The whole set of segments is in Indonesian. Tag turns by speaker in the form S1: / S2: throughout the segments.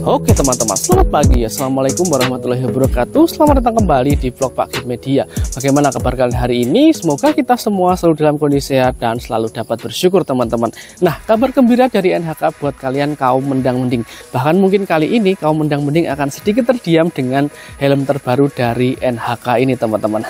S1: Oke teman-teman, selamat pagi ya. Assalamualaikum warahmatullahi wabarakatuh. Selamat datang kembali di vlog Pak Kit Media. Bagaimana kabar kalian hari ini? Semoga kita semua selalu dalam kondisi sehat dan selalu dapat bersyukur teman-teman. Nah, kabar gembira dari NHK buat kalian kaum mendang-mending. Bahkan mungkin kali ini kaum mendang-mending akan sedikit terdiam dengan helm terbaru dari NHK ini teman-teman.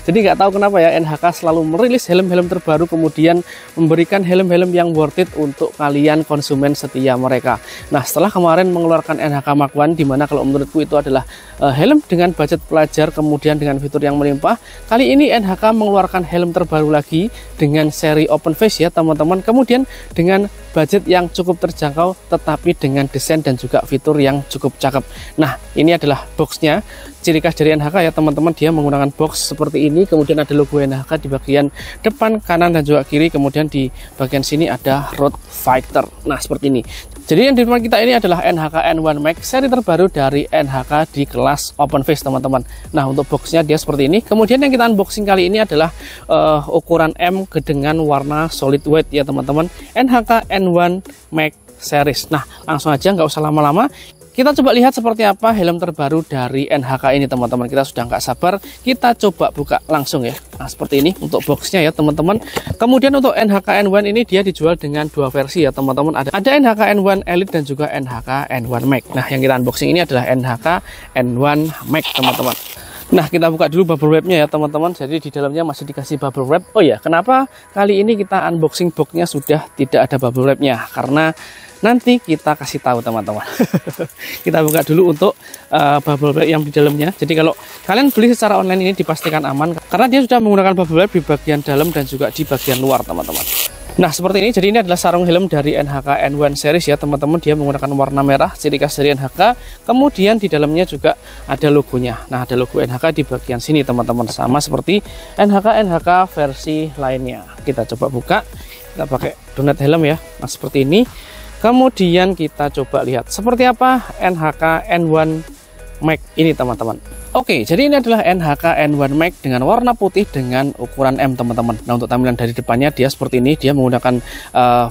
S1: Jadi nggak tahu kenapa ya NHK selalu merilis helm-helm terbaru, kemudian memberikan helm-helm yang worth it untuk kalian konsumen setia mereka. Nah, setelah kemarin mengeluarkan NHK Mark 1, dimana kalau menurutku itu adalah helm dengan budget pelajar kemudian dengan fitur yang melimpah. Kali ini NHK mengeluarkan helm terbaru lagi dengan seri open face ya teman-teman, kemudian dengan budget yang cukup terjangkau tetapi dengan desain dan juga fitur yang cukup cakep. Nah, ini adalah boxnya. Ciri khas dari NHK ya teman-teman, dia menggunakan box seperti ini, kemudian ada logo NHK di bagian depan, kanan dan juga kiri, kemudian di bagian sini ada Road Fighter. Nah, seperti ini. Jadi yang di depan kita ini adalah NHK N1 Max, seri terbaru dari NHK di kelas open face teman-teman. Nah, untuk boxnya dia seperti ini. Kemudian yang kita unboxing kali ini adalah ukuran M dengan warna solid white ya teman-teman, NHK N1 Max series. Nah, langsung aja nggak usah lama-lama, kita coba lihat seperti apa helm terbaru dari NHK ini teman-teman. Kita sudah nggak sabar, kita coba buka langsung ya. Nah, seperti ini untuk boxnya ya teman-teman. Kemudian untuk NHK N1 ini dia dijual dengan dua versi ya teman-teman. Ada NHK N1 Elite dan juga NHK N1 Max. Nah, yang kita unboxing ini adalah NHK N1 Max teman-teman. Nah, kita buka dulu bubble wrapnya ya teman-teman. Jadi di dalamnya masih dikasih bubble wrap. Oh ya, kenapa kali ini kita unboxing boxnya sudah tidak ada bubble wrapnya? Karena nanti kita kasih tahu teman-teman. Kita buka dulu untuk bubble wrap yang di dalamnya. Jadi kalau kalian beli secara online ini dipastikan aman karena dia sudah menggunakan bubble wrap di bagian dalam dan juga di bagian luar teman-teman. Nah, seperti ini. Jadi ini adalah sarung helm dari NHK N1 series ya teman-teman. Dia menggunakan warna merah, ciri khas dari NHK. Kemudian di dalamnya juga ada logonya. Nah, ada logo NHK di bagian sini teman-teman, sama seperti NHK versi lainnya. Kita coba buka. Kita pakai donat helm ya. Nah, seperti ini. Kemudian kita coba lihat seperti apa NHK N1 Max ini teman-teman. Oke, jadi ini adalah NHK N1 Max dengan warna putih dengan ukuran M teman-teman. Nah, untuk tampilan dari depannya dia seperti ini. Dia menggunakan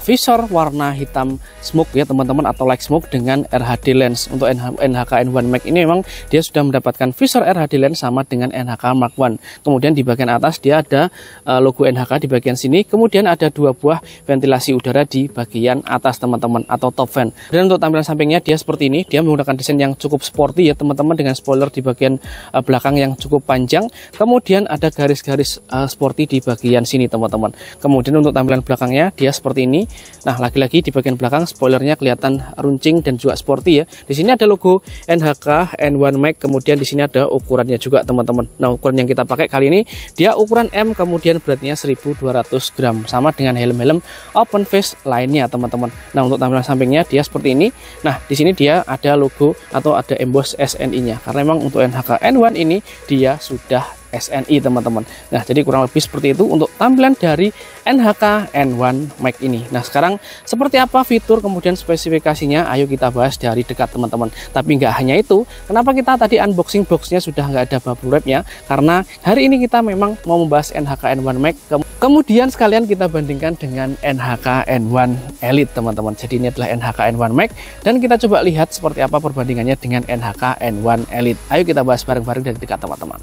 S1: visor warna hitam smoke ya teman-teman, atau light smoke dengan RHD lens. Untuk NHK N1 Max ini memang dia sudah mendapatkan visor RHD lens sama dengan NHK Mark 1. Kemudian di bagian atas dia ada logo NHK di bagian sini. Kemudian ada dua buah ventilasi udara di bagian atas teman-teman, atau top fan. Dan untuk tampilan sampingnya dia seperti ini. Dia menggunakan desain yang cukup sporty ya teman-teman, dengan spoiler di bagian belakang yang cukup panjang. Kemudian ada garis-garis sporty di bagian sini teman-teman. Kemudian untuk tampilan belakangnya dia seperti ini. Nah, lagi-lagi di bagian belakang spoilernya kelihatan runcing dan juga sporty ya. Di sini ada logo NHK N1 Max, kemudian di sini ada ukurannya juga teman-teman. Nah, ukuran yang kita pakai kali ini dia ukuran M, kemudian beratnya 1200 gram, sama dengan helm-helm open face lainnya teman-teman. Nah, untuk tampilan sampingnya dia seperti ini. Nah, di sini dia ada logo atau ada emboss SNI-nya, karena memang untuk NHK N1 ini dia sudah SNI teman-teman. Nah, jadi kurang lebih seperti itu untuk tampilan dari NHK N1 Max ini. Nah, sekarang seperti apa fitur kemudian spesifikasinya, ayo kita bahas dari dekat teman-teman. Tapi nggak hanya itu, kenapa kita tadi unboxing boxnya sudah nggak ada bubble wrapnya? Karena hari ini kita memang mau membahas NHK N1 Max, kemudian sekalian kita bandingkan dengan NHK N1 Elite teman-teman. Jadi ini adalah NHK N1 Max dan kita coba lihat seperti apa perbandingannya dengan NHK N1 Elite. Ayo kita bahas bareng-bareng dari dekat teman-teman.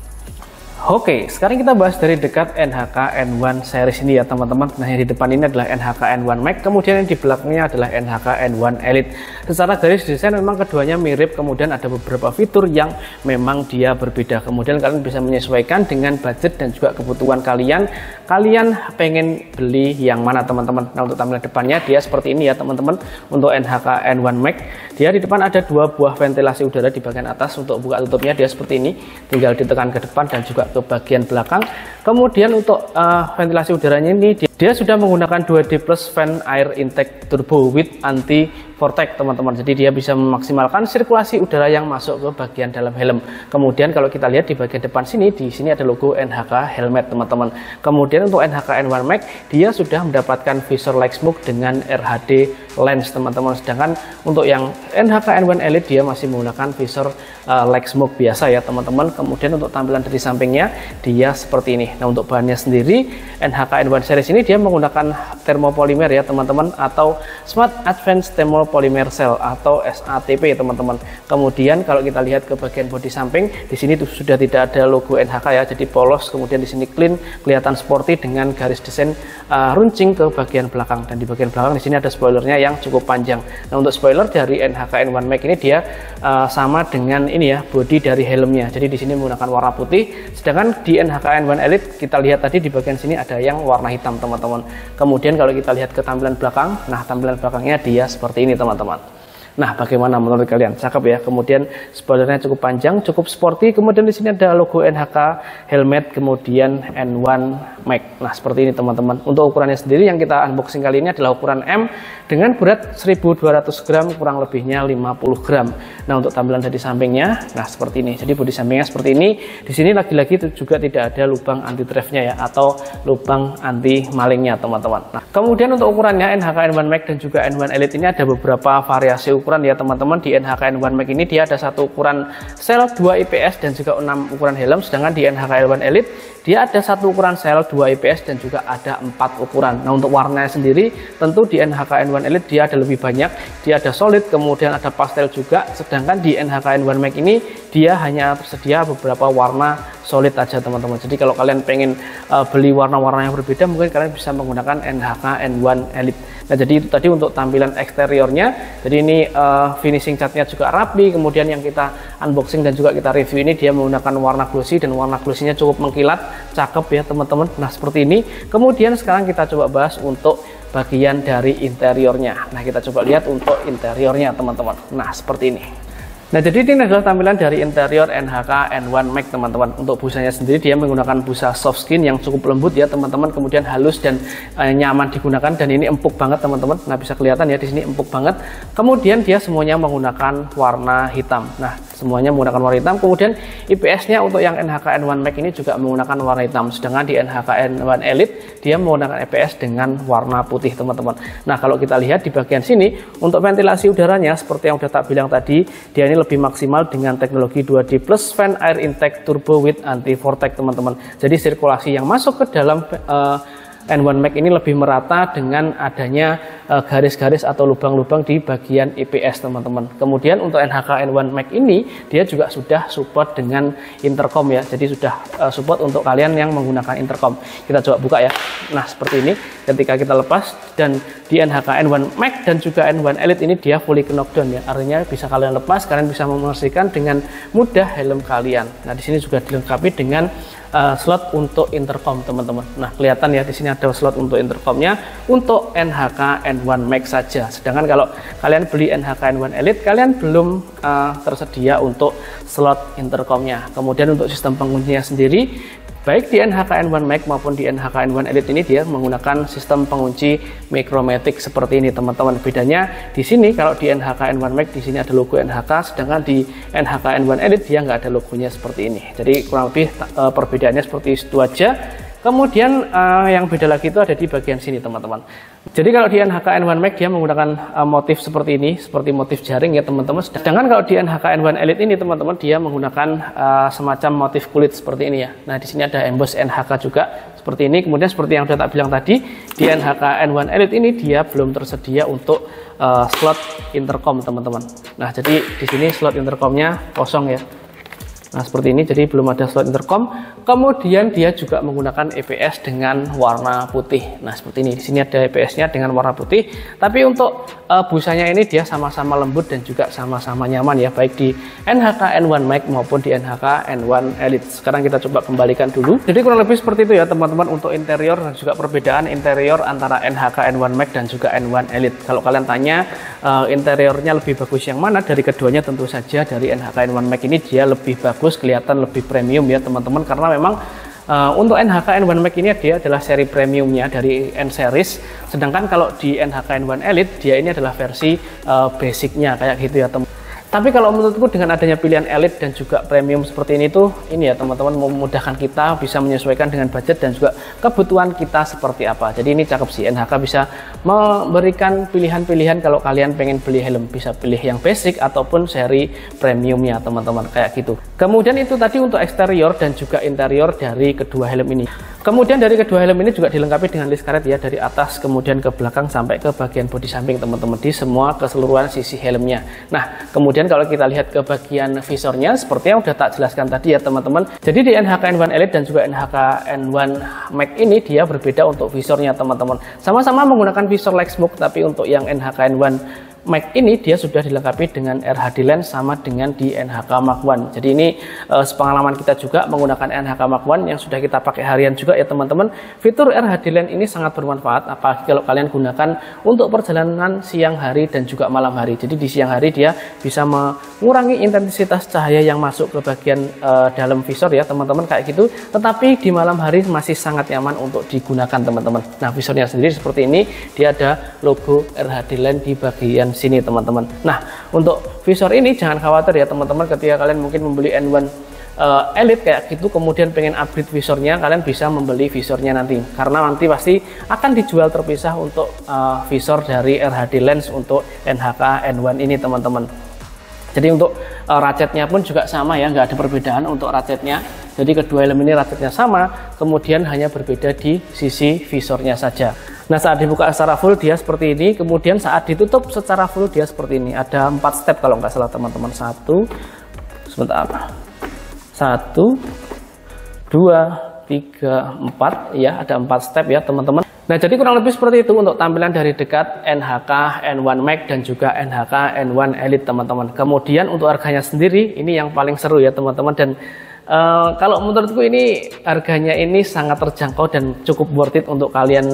S1: Oke, sekarang kita bahas dari dekat NHK N1 series ini ya teman-teman. Nah, yang di depan ini adalah NHK N1 Max, kemudian yang di belakangnya adalah NHK N1 Elite. Secara garis desain memang keduanya mirip, kemudian ada beberapa fitur yang memang dia berbeda. Kemudian kalian bisa menyesuaikan dengan budget dan juga kebutuhan kalian. Kalian pengen beli yang mana teman-teman? Nah, untuk tampilan depannya dia seperti ini ya teman-teman. Untuk NHK N1 Max, dia di depan ada dua buah ventilasi udara di bagian atas. Untuk buka tutupnya dia seperti ini, tinggal ditekan ke depan dan juga ke bagian belakang. Kemudian untuk ventilasi udaranya ini dia sudah menggunakan 2D plus fan air intake turbo with anti vortex teman-teman. Jadi dia bisa memaksimalkan sirkulasi udara yang masuk ke bagian dalam helm. Kemudian kalau kita lihat di bagian depan sini, di sini ada logo NHK helmet teman-teman. Kemudian untuk NHK N1 Max dia sudah mendapatkan visor light smoke dengan RHD lens teman-teman. Sedangkan untuk yang NHK N1 Elite dia masih menggunakan visor light smoke biasa ya teman-teman. Kemudian untuk tampilan dari sampingnya sampingnya dia seperti ini. Nah, untuk bahannya sendiri NHK N1 series ini dia menggunakan termopolimer ya teman-teman, atau Smart Advanced Thermopolymer Cell atau SATP teman-teman. Kemudian kalau kita lihat ke bagian bodi samping, di sini sudah tidak ada logo NHK ya, jadi polos. Kemudian di sini clean, kelihatan sporty dengan garis desain runcing ke bagian belakang, dan di bagian belakang di sini ada spoilernya yang cukup panjang. Nah, untuk spoiler dari NHK N1 Max ini dia sama dengan ini ya, bodi dari helmnya. Jadi di sini menggunakan warna putih, sedangkan di NHK N1 Elite kita lihat tadi di bagian sini ada yang warna hitam teman-teman. Kemudian kalau kita lihat ke tampilan belakang, nah tampilan belakangnya dia seperti ini teman-teman. Nah, bagaimana menurut kalian? Cakep ya. Kemudian spoilernya cukup panjang, cukup sporty. Kemudian di sini ada logo NHK helmet, kemudian N1 Max. Nah, seperti ini teman-teman. Untuk ukurannya sendiri yang kita unboxing kali ini adalah ukuran M dengan berat 1200 gram, kurang lebihnya 50 gram. Nah, untuk tampilan dari sampingnya, nah seperti ini. Jadi bodi sampingnya seperti ini. Di sini lagi-lagi juga tidak ada lubang anti theft-nya ya, atau lubang anti malingnya teman-teman. Nah, kemudian untuk ukurannya NHK N1 Max dan juga N1 Elite ini ada beberapa variasi ukuran ya teman-teman. Di NHK N1 Max ini dia ada satu ukuran sel 2 IPS dan juga 6 ukuran helm, sedangkan di NHK N1 Elite dia ada satu ukuran sel 2 IPS dan juga ada 4 ukuran. Nah, untuk warnanya sendiri tentu di NHK N1 Elite dia ada lebih banyak, dia ada solid, kemudian ada pastel juga, sedangkan di NHK N1 Max ini dia hanya tersedia beberapa warna solid aja teman-teman. Jadi kalau kalian pengen beli warna-warna yang berbeda, mungkin kalian bisa menggunakan NHK N1 Elite. Nah, jadi itu tadi untuk tampilan eksteriornya. Jadi ini finishing catnya juga rapi. Kemudian yang kita unboxing dan juga kita review ini dia menggunakan warna glossy, dan warna glossy-nya cukup mengkilat, cakep ya teman-teman. Nah, seperti ini. Kemudian sekarang kita coba bahas untuk bagian dari interiornya. Nah, kita coba lihat untuk interiornya teman-teman. Nah, seperti ini. Nah, jadi ini adalah tampilan dari interior NHK N1 Max teman-teman. Untuk busanya sendiri dia menggunakan busa soft skin yang cukup lembut ya teman-teman, kemudian halus dan nyaman digunakan, dan ini empuk banget teman-teman. Nah, bisa kelihatan ya di sini empuk banget. Kemudian dia semuanya menggunakan warna hitam. Nah, semuanya menggunakan warna hitam. Kemudian IPS-nya untuk yang NHK N1 Max ini juga menggunakan warna hitam, sedangkan di NHK N1 Elite dia menggunakan IPS dengan warna putih teman-teman. Nah, kalau kita lihat di bagian sini untuk ventilasi udaranya seperti yang udah tak bilang tadi, dia ini lebih maksimal dengan teknologi 2D plus fan air intake turbo with anti vortex teman-teman. Jadi sirkulasi yang masuk ke dalam N1 Max ini lebih merata dengan adanya garis-garis atau lubang-lubang di bagian IPS teman-teman. Kemudian untuk NHK N1 Max ini dia juga sudah support dengan intercom ya. Jadi sudah support untuk kalian yang menggunakan intercom. Kita coba buka ya. Nah, seperti ini ketika kita lepas, dan di NHK N1 Max dan juga N1 Elite ini dia fully knockdown ya. Artinya bisa kalian lepas, kalian bisa membersihkan dengan mudah helm kalian. Nah, di sini juga dilengkapi dengan slot untuk intercom teman-teman. Nah, kelihatan ya di sini ada slot untuk intercomnya untuk NHK N1 Max saja. Sedangkan kalau kalian beli NHK N1 Elite, kalian belum tersedia untuk slot intercomnya. Kemudian untuk sistem penguncinya sendiri, baik di NHK N1 Max maupun di NHK N1 Elite ini dia menggunakan sistem pengunci Micromatic seperti ini teman-teman. Bedanya di sini kalau di NHK N1 Max di sini ada logo NHK, sedangkan di NHK N1 Elite dia nggak ada logonya seperti ini. Jadi kurang lebih perbedaannya seperti itu aja. Kemudian yang beda lagi itu ada di bagian sini teman-teman. Jadi kalau di NHK N1 Max dia menggunakan motif seperti ini, seperti motif jaring ya teman-teman. Sedangkan kalau di NHK N1 Elite ini teman-teman dia menggunakan semacam motif kulit seperti ini ya. Nah, di sini ada emboss NHK juga seperti ini. Kemudian seperti yang sudah tak bilang tadi, di NHK N1 Elite ini dia belum tersedia untuk slot intercom teman-teman. Nah, jadi di sini slot intercomnya kosong ya. Nah, seperti ini, jadi belum ada slot intercom. Kemudian dia juga menggunakan EPS dengan warna putih. Nah, seperti ini. Di sini ada EPS-nya dengan warna putih. Tapi untuk busanya ini dia sama-sama lembut dan juga sama-sama nyaman ya, baik di NHK N1 Max maupun di NHK N1 Elite. Sekarang kita coba kembalikan dulu. Jadi kurang lebih seperti itu ya teman-teman untuk interior dan juga perbedaan interior antara NHK N1 Max dan juga N1 Elite. Kalau kalian tanya interiornya lebih bagus yang mana dari keduanya, tentu saja dari NHK N1 Max ini dia lebih bagus, kelihatan lebih premium ya teman-teman, karena memang untuk NHK N1 Max ini dia adalah seri premiumnya dari N series, sedangkan kalau di NHK N1 Elite dia ini adalah versi basicnya kayak gitu ya teman. Tapi kalau menurutku dengan adanya pilihan Elite dan juga Premium seperti ini tuh, ini ya teman-teman, memudahkan kita bisa menyesuaikan dengan budget dan juga kebutuhan kita seperti apa. Jadi ini cakep sih, NHK bisa memberikan pilihan-pilihan kalau kalian pengen beli helm, bisa pilih yang basic ataupun seri premiumnya teman-teman, kayak gitu. Kemudian itu tadi untuk eksterior dan juga interior dari kedua helm ini. Kemudian dari kedua helm ini juga dilengkapi dengan list karet ya, dari atas kemudian ke belakang sampai ke bagian bodi samping teman-teman, di semua keseluruhan sisi helmnya. Nah, kemudian kalau kita lihat ke bagian visornya seperti yang udah tak jelaskan tadi ya teman-teman. Jadi di NHK N1 Elite dan juga NHK N1 Max ini dia berbeda untuk visornya teman-teman. Sama-sama menggunakan visor Lexsmoke, tapi untuk yang NHK N1 Max ini dia sudah dilengkapi dengan RHD lens sama dengan di NHK Mark 1. Jadi ini sepengalaman kita juga menggunakan NHK Mark 1 yang sudah kita pakai harian juga ya teman-teman. Fitur RHD lens ini sangat bermanfaat apalagi kalau kalian gunakan untuk perjalanan siang hari dan juga malam hari. Jadi di siang hari dia bisa mengurangi intensitas cahaya yang masuk ke bagian dalam visor ya teman-teman, kayak gitu. Tetapi di malam hari masih sangat nyaman untuk digunakan teman-teman. Nah, visornya sendiri seperti ini, dia ada logo RHD lens di bagian sini teman-teman. Nah, untuk visor ini jangan khawatir ya teman-teman, ketika kalian mungkin membeli N1 Elite kayak gitu kemudian pengen upgrade visornya, kalian bisa membeli visornya nanti, karena nanti pasti akan dijual terpisah untuk visor dari RHD lens untuk NHK N1 ini teman-teman. Jadi untuk ratchetnya pun juga sama ya, nggak ada perbedaan untuk ratchetnya. Jadi kedua helm ini ratchetnya sama, kemudian hanya berbeda di sisi visornya saja. Nah, saat dibuka secara full dia seperti ini, kemudian saat ditutup secara full dia seperti ini. Ada 4 step kalau nggak salah teman-teman. 1, 2, 3, 4 ya, ada 4 step ya teman-teman. Nah, jadi kurang lebih seperti itu untuk tampilan dari dekat NHK N1 Max dan juga NHK N1 Elite teman-teman. Kemudian untuk harganya sendiri ini yang paling seru ya teman-teman, dan kalau menurutku ini harganya ini sangat terjangkau dan cukup worth it untuk kalian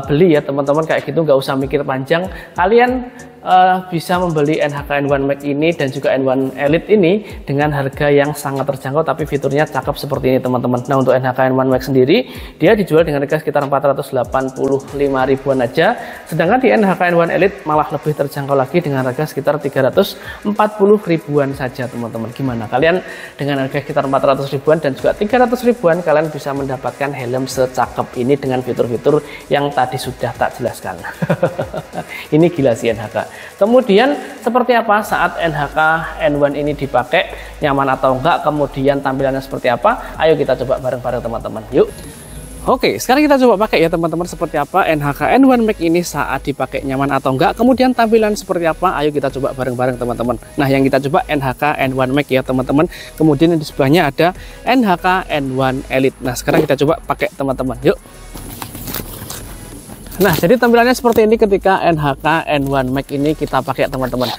S1: beli ya teman-teman, kayak gitu nggak usah mikir panjang. Kalian bisa membeli NHK N1 Max ini dan juga N1 Elite ini dengan harga yang sangat terjangkau tapi fiturnya cakep seperti ini teman-teman. Nah, untuk NHK N1 Max sendiri dia dijual dengan harga sekitar 485 ribuan aja, sedangkan di NHK N1 Elite malah lebih terjangkau lagi dengan harga sekitar 340 ribuan saja teman-teman. Gimana kalian dengan harga sekitar 400 ribuan dan juga 300 ribuan kalian bisa mendapatkan helm secakep ini dengan fitur-fitur yang tadi sudah tak jelaskan. Ini gila sih NHK. Kemudian seperti apa saat NHK N1 ini dipakai, nyaman atau enggak, kemudian tampilannya seperti apa, ayo kita coba bareng-bareng teman-teman, yuk. Oke, sekarang kita coba pakai ya teman-teman, seperti apa NHK N1 Max ini saat dipakai, nyaman atau enggak, kemudian tampilan seperti apa, ayo kita coba bareng-bareng teman-teman. Nah, yang kita coba NHK N1 Max ya teman-teman, kemudian di sebelahnya ada NHK N1 Elite. Nah, sekarang kita coba pakai teman-teman, yuk. Nah, jadi tampilannya seperti ini ketika NHK N1 Max ini kita pakai teman-teman.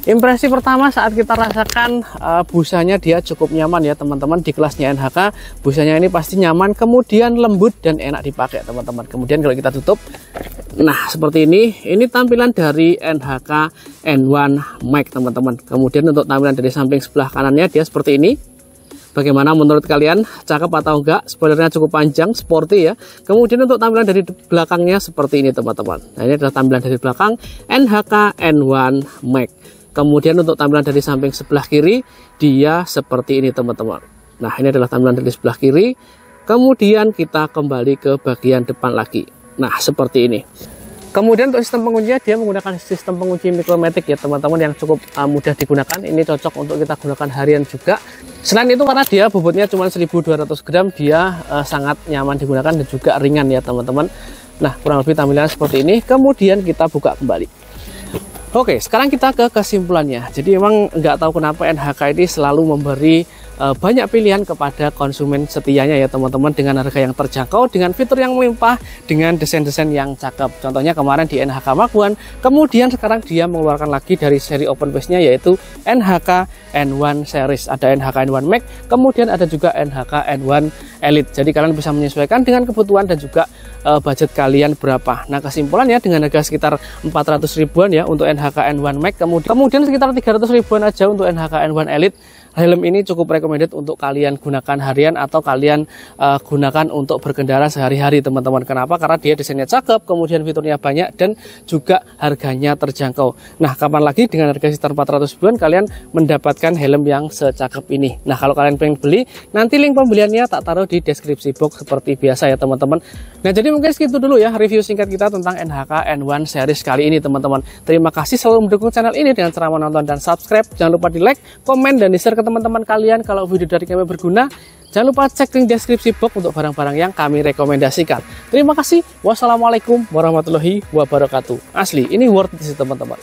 S1: Impresi pertama saat kita rasakan busanya dia cukup nyaman ya teman-teman. Di kelasnya NHK busanya ini pasti nyaman, kemudian lembut dan enak dipakai teman-teman. Kemudian kalau kita tutup, nah seperti ini tampilan dari NHK N1 Max teman-teman. Kemudian untuk tampilan dari samping sebelah kanannya dia seperti ini. Bagaimana menurut kalian, cakep atau enggak? Spoilernya cukup panjang, sporty ya. Kemudian untuk tampilan dari belakangnya seperti ini teman-teman. Nah, ini adalah tampilan dari belakang NHK N1 Max. Kemudian untuk tampilan dari samping sebelah kiri dia seperti ini teman-teman. Nah, ini adalah tampilan dari sebelah kiri. Kemudian kita kembali ke bagian depan lagi. Nah, seperti ini. Kemudian untuk sistem penguncinya dia menggunakan sistem pengunci Micromatic ya teman-teman, yang cukup mudah digunakan. Ini cocok untuk kita gunakan harian juga. Selain itu karena dia bobotnya cuma 1200 gram, dia sangat nyaman digunakan dan juga ringan ya teman-teman. Nah, kurang lebih tampilannya seperti ini. Kemudian kita buka kembali. Oke, sekarang kita ke kesimpulannya. Jadi memang nggak tahu kenapa NHK ini selalu memberi banyak pilihan kepada konsumen setianya ya teman-teman, dengan harga yang terjangkau, dengan fitur yang melimpah, dengan desain-desain yang cakep. Contohnya kemarin di NHK Mark 1, kemudian sekarang dia mengeluarkan lagi dari seri open base-nya yaitu NHK N1 series. Ada NHK N1 Max, kemudian ada juga NHK N1 Elite. Jadi kalian bisa menyesuaikan dengan kebutuhan dan juga budget kalian berapa. Nah, kesimpulannya dengan harga sekitar 400 ribuan ya untuk NHK N1 Max, kemudian sekitar 300 ribuan aja untuk NHK N1 Elite. helm ini cukup recommended untuk kalian gunakan harian atau kalian gunakan untuk berkendara sehari-hari teman-teman. Kenapa? Karena dia desainnya cakep, kemudian fiturnya banyak, dan juga harganya terjangkau. Nah, kapan lagi dengan harga sekitar 400 ribuan kalian mendapatkan helm yang secakep ini. Nah, kalau kalian pengen beli, nanti link pembeliannya tak taruh di deskripsi box seperti biasa ya teman-teman. Nah, jadi mungkin segitu dulu ya review singkat kita tentang NHK N1 series kali ini teman-teman. Terima kasih selalu mendukung channel ini dengan cara menonton dan subscribe. Jangan lupa di like, komen, dan di share ke teman-teman kalian kalau video dari kami berguna. Jangan lupa cek link deskripsi box untuk barang-barang yang kami rekomendasikan. Terima kasih. Wassalamualaikum warahmatullahi wabarakatuh. Asli, ini worth it sih teman-teman.